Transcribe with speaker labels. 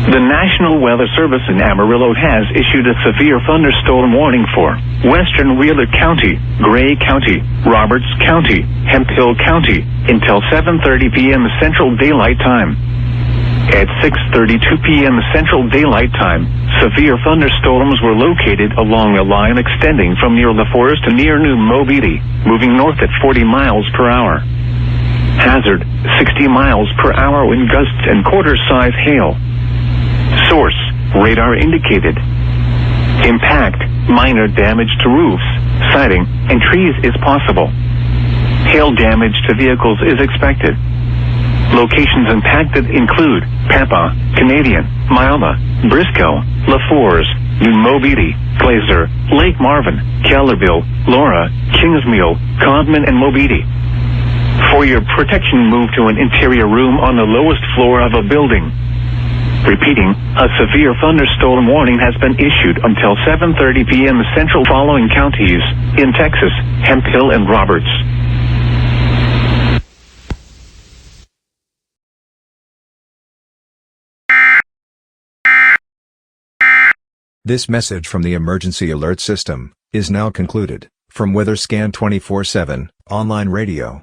Speaker 1: The National Weather Service in Amarillo has issued a severe thunderstorm warning for western Wheeler County, Gray County, Roberts County, Hemphill County, until 7:30 p.m. Central Daylight Time. At 6:32 p.m. Central Daylight Time, severe thunderstorms were located along a line extending from near LaForest to near New Mobeetie, moving north at 40 miles per hour. Hazard, 60 miles per hour wind gusts and quarter-size hail. Source, radar indicated. Impact, minor damage to roofs, siding, and trees is possible. Hail damage to vehicles is expected. Locations impacted include Pampa, Canadian, Miama, Briscoe, LaForest, New Mobeetie, Glazer, Lake Marvin, Kellerville, Laura, Kingsmill, Codman, and Mobeetie. For your protection, move to an interior room on the lowest floor of a building. Repeating, a severe thunderstorm warning has been issued until 7:30 p.m. Central following counties in Texas, Hemphill and Roberts.
Speaker 2: This message from the Emergency Alert System is now concluded. From WeatherScan 24/7 online radio.